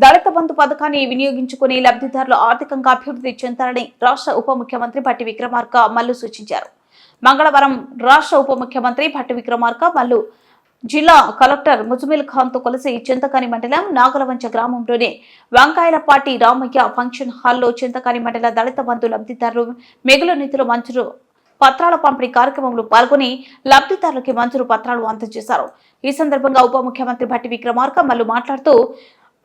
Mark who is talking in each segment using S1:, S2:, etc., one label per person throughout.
S1: దళిత బంధు పథకాన్ని వినియోగించుకుని లబ్ధిదారులు ఆర్థికంగా అభివృద్ధి చెందాలని రాష్ట్ర ఉప ముఖ్యమంత్రి భట్టి విక్రమార్క మల్లు సూచించారు. మంగళవారం రాష్ట్ర ఉప ముఖ్యమంత్రి భట్టి విక్రమార్క మల్లు జిల్లా కలెక్టర్ ముజమిల్ ఖాన్ తో కలిసి చింతకాని మండలం నాగలవంచ గ్రామంలోని వంకాయలపాటి రామయ్య ఫంక్షన్ హాల్లో చింతకాని మండల దళిత బంధు లబ్ధిదారులు మిగులు నిధుల మంజూరు పత్రాల పంపిణీ కార్యక్రమంలో పాల్గొని లబ్ధిదారులకి మంజూరు పత్రాలు అందజేశారు. ఈ సందర్భంగా ఉప ముఖ్యమంత్రి భట్టి విక్రమార్క మల్లు మాట్లాడుతూ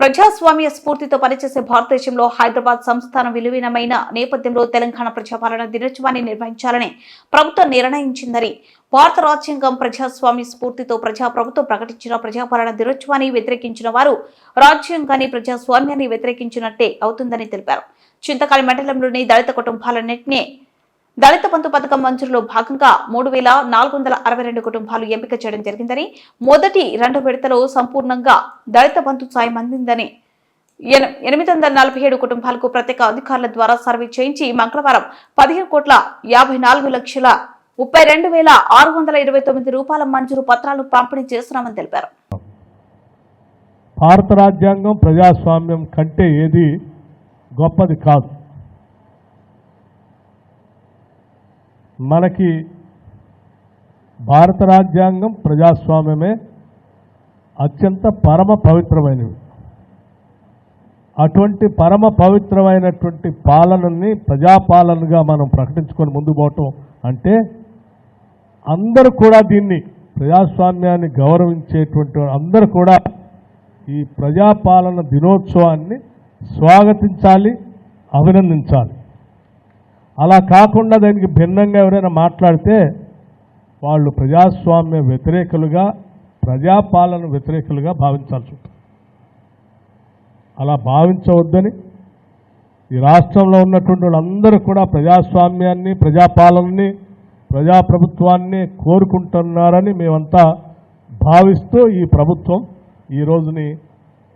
S1: ప్రజాస్వామ్య స్ఫూర్తితో పనిచేసే భారతదేశంలో హైదరాబాద్ సంస్థానం విలువైనమైన నేపథ్యంలో తెలంగాణ ప్రజాపాలన దినోత్సవాన్ని నిర్వహించాలని ప్రభుత్వం నిర్ణయించిందని, భారత రాజ్యాంగం ప్రజాస్వామ్య స్ఫూర్తితో ప్రజాప్రభుత్వం ప్రకటించిన ప్రజాపాలన దినోత్సవాన్ని వ్యతిరేకించిన వారు రాజ్యాంగాన్ని ప్రజాస్వామ్యాన్ని వ్యతిరేకించినట్టే అవుతుందని తెలిపారు. చింతకాని మండలంలోని దళిత కుటుంబాలన్నింటినీ దళిత బంధు పథకం మంజూరులో భాగంగా 3,462 కుటుంబాలు ఎంపిక చేయడం జరిగిందని, మొదటి 2 విడతలో సంపూర్ణంగా దళిత బంధు సాయం అందిందని, 847 కుటుంబాలకు ప్రత్యేక అధికారుల ద్వారా సర్వే చేయించి మంగళవారం 15,54,32,629 రూపాయల మంజూరు పత్రాలు పంపిణీ చేస్తున్నామని తెలిపారు.
S2: భారత రాజ్యాంగం ప్రజాస్వామ్యం కంటే ఏది గొప్పది కాదు. మనకి భారత రాజ్యాంగం ప్రజాస్వామ్యమే అత్యంత పరమ పవిత్రమైనవి. అటువంటి పరమ పవిత్రమైనటువంటి పాలనని ప్రజాపాలనగా మనం ప్రకటించుకొని ముందు పోవటం అంటే అందరూ కూడా దీన్ని ప్రజాస్వామ్యాన్ని గౌరవించేటువంటి అందరూ కూడా ఈ ప్రజాపాలన దినోత్సవాన్ని స్వాగతించాలి, అభినందించాలి. అలా కాకుండా దానికి భిన్నంగా ఎవరైనా మాట్లాడితే వాళ్ళు ప్రజాస్వామ్య వ్యతిరేకులుగా, ప్రజాపాలన వ్యతిరేకులుగా భావించాల్సి ఉంటుంది. అలా భావించవద్దని ఈ రాష్ట్రంలో ఉన్నటువంటి వాళ్ళందరూ కూడా ప్రజాస్వామ్యాన్ని, ప్రజాపాలనని, ప్రజాప్రభుత్వాన్ని కోరుకుంటున్నారని మేమంతా భావిస్తూ ఈ ప్రభుత్వం ఈ రోజుని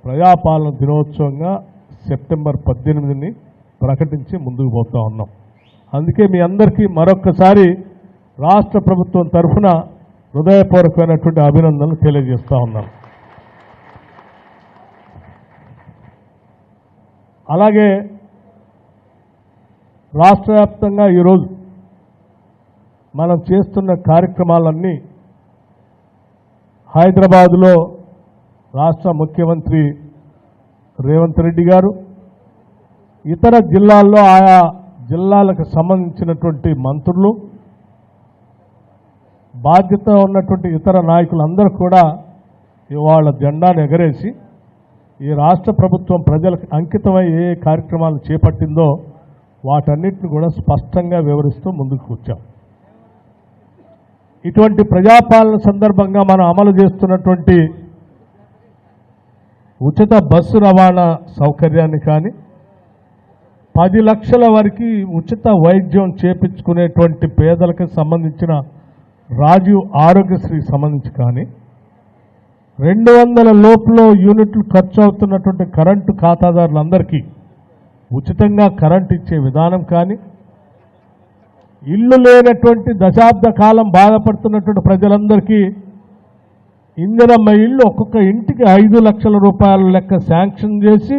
S2: ప్రజాపాలన దినోత్సవంగా సెప్టెంబర్ 18ని ప్రకటించి ముందుకు పోతూ ఉన్నాం. అందుకే మీ అందరికీ మరొక్కసారి రాష్ట్ర ప్రభుత్వం తరఫున హృదయపూర్వకమైనటువంటి అభినందనలు తెలియజేస్తూ ఉన్నాను. అలాగే రాష్ట్ర వ్యాప్తంగా ఈరోజు మనం చేస్తున్న కార్యక్రమాలన్నీ హైదరాబాదులో రాష్ట్ర ముఖ్యమంత్రి రేవంత్ రెడ్డి గారు, ఇతర జిల్లాల్లో ఆయా జిల్లాలకు సంబంధించినటువంటి మంత్రులు, బాధ్యత ఉన్నటువంటి ఇతర నాయకులందరూ కూడా ఇవాళ జెండాను ఎగరేసి ఈ రాష్ట్ర ప్రభుత్వం ప్రజలకు అంకితమై ఏ కార్యక్రమాలు చేపట్టిందో వాటన్నిటిని కూడా స్పష్టంగా వివరిస్తూ ముందుకు వచ్చాం. ఇటువంటి ప్రజాపాలన సందర్భంగా మనం అమలు చేస్తున్నటువంటి ఉచిత బస్సు రవాణా సౌకర్యాన్ని కానీ, 10 లక్షల వరకు ఉచిత వైద్యం చేపించుకునేటువంటి పేదలకు సంబంధించిన రాజీవ్ ఆరోగ్యశ్రీకి సంబంధించి కానీ, 200 లోపులో యూనిట్లు ఖర్చు అవుతున్నటువంటి కరెంటు ఖాతాదారులందరికీ ఉచితంగా కరెంటు ఇచ్చే విధానం కానీ, ఇల్లు లేనటువంటి దశాబ్ద కాలం బాధపడుతున్నటువంటి ప్రజలందరికీ ఇందిరమ్మ ఇల్లు ఒక్కొక్క ఇంటికి 5 లక్షల రూపాయల లెక్క శాంక్షన్ చేసి